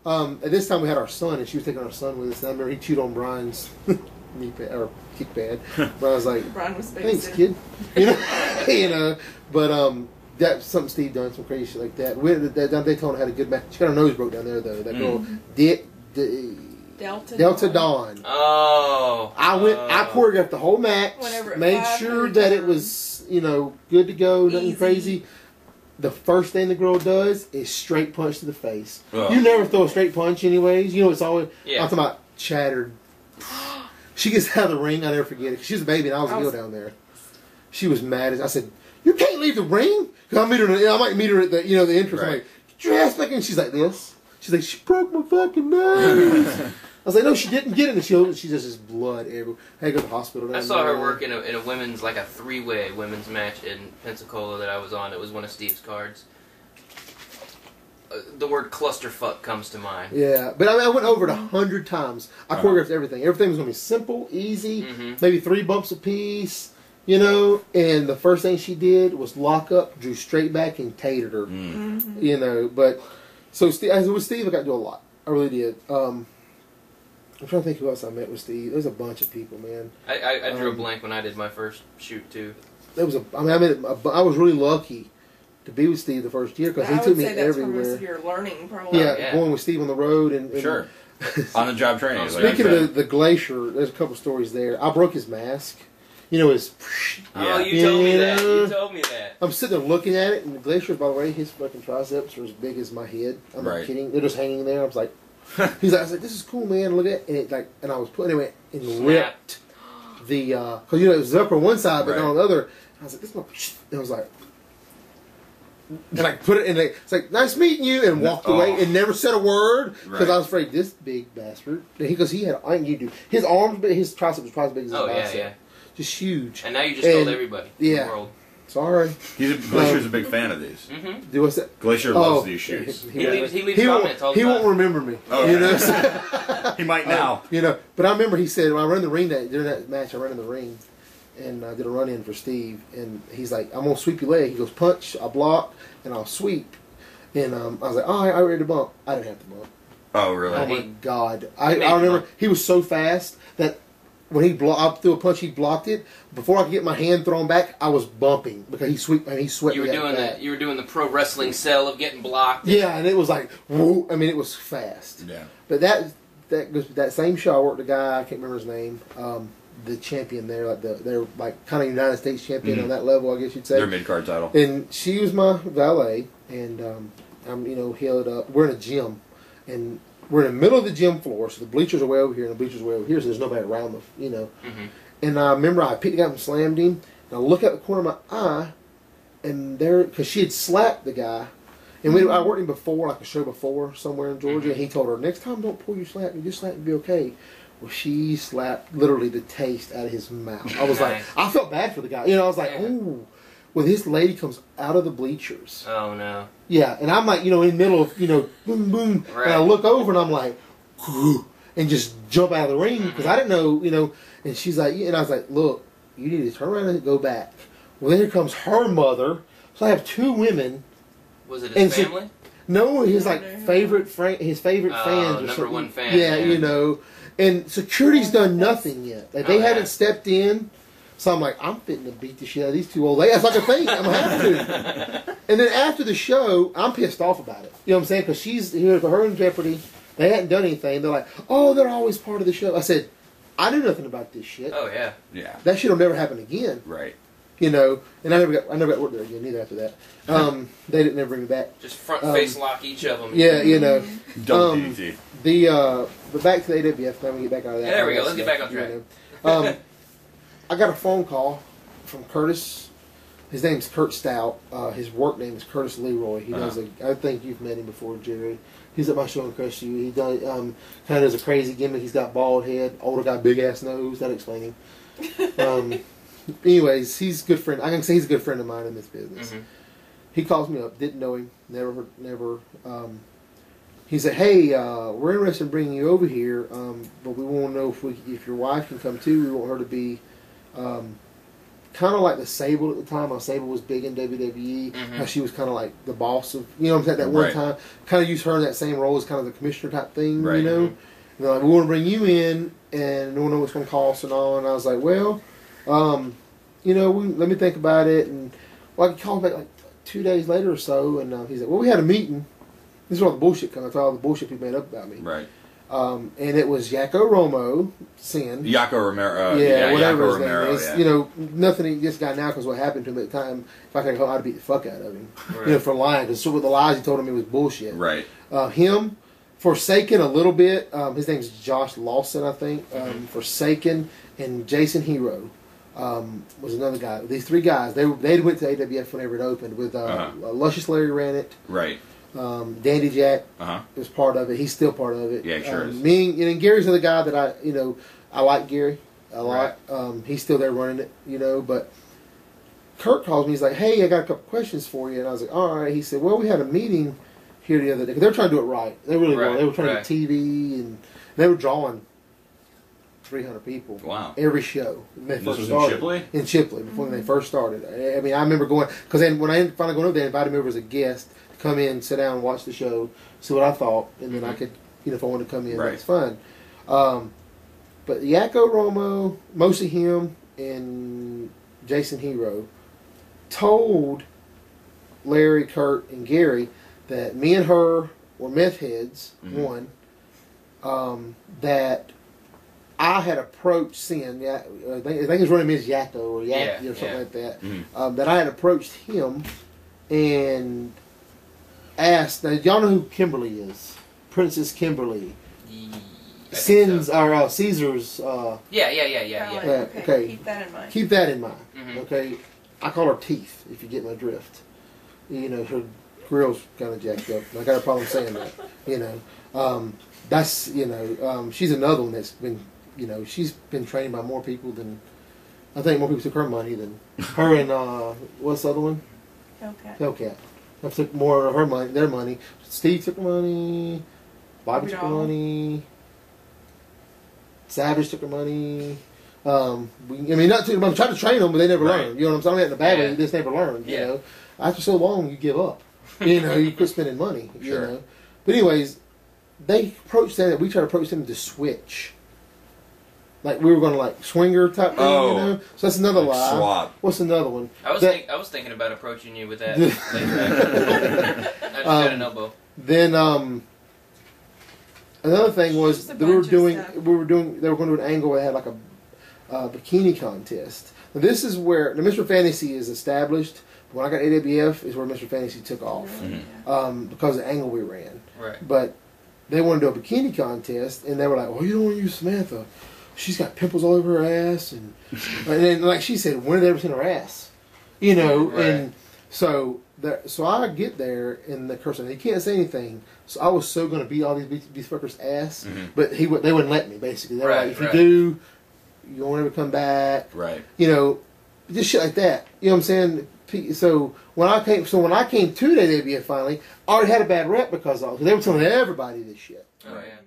At this time we had our son, and she was taking our son with us. And I remember he chewed on Brian's knee pad or kick pad. But I was like, Brian was thanks, kid. You know. But that's something Steve done, some crazy shit like that. That Daytona had a good match. She got her nose broke down there though. That girl, Delta Dawn. Oh. I choreographed the whole match. Made sure that it was, you know, good to go, nothing crazy. The first thing the girl does is straight punch to the face. Oh. You never throw a straight punch anyways. You know, it's always, I'm talking about shattered. She gets out of the ring, I'll never forget it. She was a baby and I was a heel down there. She was mad. I said, you can't leave the ring. Cause I might meet her at the, you know, the entrance. I'm like, get your ass back in. She's like this. She's like, she broke my fucking nose. I was like, no, she didn't get it. And she just has blood everywhere. I had to go to the hospital. I saw her work in a women's, like a 3-way women's match in Pensacola that I was on. It was one of Steve's cards. The word clusterfuck comes to mind. Yeah, but I went over it 100 times. I choreographed everything. Everything was going to be simple, easy, maybe 3 bumps apiece, you know. And the first thing she did was lock up, drew straight back, and tatered her. You know, but so with Steve, I got to do a lot. I really did. I'm trying to think who else I met with Steve. There's a bunch of people, man. I drew a blank when I did my first shoot too. There was I was really lucky to be with Steve the first year because he took me everywhere. Most of your learning, probably. Yeah, going with Steve on the road and sure, on the job training. Speaking of the glacier, there's a couple stories there. I broke his mask. You know his. Oh, you told me that. You told me that. I'm sitting there looking at it, and the glacier, by the way, his fucking triceps are as big as my head. I'm not kidding. They're just hanging there. I was like, I was like, this is cool, man. Look at it. And it and I was putting it and ripped the because you know it was up on one side, but not on the other. I was like, this is and I was like. And I put it in it's like, nice meeting you, and walked away and never said a word because I was afraid this big bastard, because he had, his arms, his tricep was probably as big as his bicep. Yeah. Just huge. And now you just told everybody in the world. Sorry. Glacier's a big fan of these. Do what's that? Glacier loves these shoes. He leaves comments all the time. He won't remember me. Okay. You know? He might now. You know, but I remember he said, when I ran the ring during that match, I ran in the ring. And I did a run-in for Steve, and he's like, I'm going to sweep your leg. He goes, punch, I block, and I'll sweep. And I was like, I ready to bump. I didn't have to bump. Oh, really? Oh, my God. I remember he was so fast that when I threw a punch, he blocked it. Before I could get my hand thrown back, I was bumping because he swept me. You were doing the pro wrestling sell of getting blocked. Yeah, and it was like, whoa. I mean, it was fast. Yeah. But that same show, I worked with a guy, I can't remember his name, the champion there, they're like kind of United States champion on that level, I guess you'd say. Their mid-card title. And she was my valet, and I'm heeled up. We're in a gym, and we're in the middle of the gym floor, so the bleachers are way over here, and the bleachers are way over here, so there's nobody around them, you know. And I remember I picked him up and slammed him, and I look out the corner of my eye, and because she had slapped the guy, and I worked him before, like a show before, somewhere in Georgia, and he told her, next time don't pull your slap, you just slap and be okay. Well, she slapped literally the taste out of his mouth. I was like, I felt bad for the guy. You know, I was like, oh. Well, this lady comes out of the bleachers. Oh, no. Yeah, and I'm like, in the middle of, boom, boom. Right. And I look over and I'm like, whoo, and just jump out of the ring because I didn't know, and she's like, and I was like, look, you need to turn around and go back. Well, then here comes her mother. So I have 2 women. Was it his family? No, his favorite fans. Number 1 fan. Yeah, And security's done nothing yet. Like, they haven't stepped in. So I'm like, I'm fitting to beat the shit out of these 2 old ladies. That's like a thing. I'm going to have to. And then after the show, I'm pissed off about it. You know what I'm saying? Because she's here for her in Jeopardy. They hadn't done anything. They're like, oh, they're always part of the show. I said, I knew nothing about this shit. Oh, yeah. Yeah. That shit will never happen again. Right. And I never got work there again either after that. They didn't ever bring me back. Just front face lock each of them. Yeah, Dumb DDT. But back to the AWF. Now we get back out of that. Yeah, there we go. Let's get back on track. I got a phone call from Curtis. His name's Kurt Stout. His work name is Curtis Leroy. He does I think you've met him before, Jerry. He's at my show in Crush You. He does kind of does a crazy gimmick. He's got bald head, older guy, big ass nose. That'll explain him. Anyways, he's a good friend. I can say he's a good friend of mine in this business. He calls me up. Didn't know him. Never. He said, "Hey, we're interested in bringing you over here, but we want to know if your wife can come too. We want her to be kind of like the Sable at the time. How Sable was big in WWE. How she was kind of like the boss of, you know what I'm saying, that one time. Kind of used her in that same role as kind of the commissioner type thing, you know. And they're like, we want to bring you in, and we don't know what's going to cost and all. And I was like, well, you know, let me think about it. And well, I called back like 2 days later or so, and he's like, well, we had a meeting. This is where all the bullshit comes. That's all the bullshit people made up about me. Right. And it was Yakko Romo, Sin. Yaco Romero. Whatever Yaco his name Romero, is. yeah. You know, nothing against this guy now because what happened to him at the time. If I could go, I'd beat the fuck out of him. Right. You know, for lying. Because with the lies he told him, it was bullshit. Right. Him, Forsaken a little bit. His name's Josh Lawson, I think. Forsaken and Jason Hero was another guy. These three guys, they went to AWF whenever it opened with Luscious Larry ran it. Right. Dandy Jack was part of it. He's still part of it. Yeah, sure is. Me and Gary's the guy that I like Gary a lot. He's still there running it, you know. But Kurt calls me. He's like, "Hey, I got a couple questions for you." And I was like, "All right." He said, "Well, we had a meeting here the other day. 'Cause they were trying to do it right. They really were. They were trying to do TV, and they were drawing 300 people. Wow. Every show. This was in Chipley? In Chipley, before they first started. I mean, I remember going, because then when I finally went over there, they invited me over as a guest to come in, sit down, watch the show, see what I thought, and then I could, you know, if I wanted to come in, that's fine. But Yakko Romo, mostly him, and Jason Hero, told Larry, Kurt, and Gary that me and her were meth heads, one, that I had approached Sin, I think his running name is Yakko or Yaki or something like that, that I had approached him and asked, now y'all know who Kimberly is? Princess Kimberly. Sin's, or Caesar's. Yeah. Okay. Keep that in mind. Keep that in mind. Okay, I call her Teeth. If you get my drift, you know her grill's kind of jacked up. I got a problem saying that. You know, that's she's another one that's been, she's been trained by more people than I think more people took her money than her and what's the other one? Hellcat. I took more of her money, their money. Steve took the money. Bobby took the money. Savage took the money. Not too. I'm trying to train them, but they never learn. You know what I'm saying? I'm not in a bad way. They just never learn. You know, after so long, you give up. You quit spending money. You know. But anyways, they approached them. We tried to approach them to switch. Like we were going to like swinger type thing. You know. So that's another lie. Swap. What's another one? I was thinking about approaching you with that later. I just got an elbow. Then another thing was that they were going to do an angle that had like a bikini contest. Now this is where the Mr. Fantasy is established. When I got AWF is where Mr. Fantasy took off because of the angle we ran. Right. But they wanted to do a bikini contest, and they were like, "Well, you don't want to use Samantha. She's got pimples all over her ass," and then like she said, "When have they ever seen her ass?" And so I get there, and the person, he can't say anything. So I was so going to beat all these fuckers' ass, but they wouldn't let me. Basically, they were like, "If you do, you won't ever come back." Right. Just shit like that. You know what I'm saying? So when I came to the AWF finally, I already had a bad rep because they were telling everybody this shit. Oh yeah.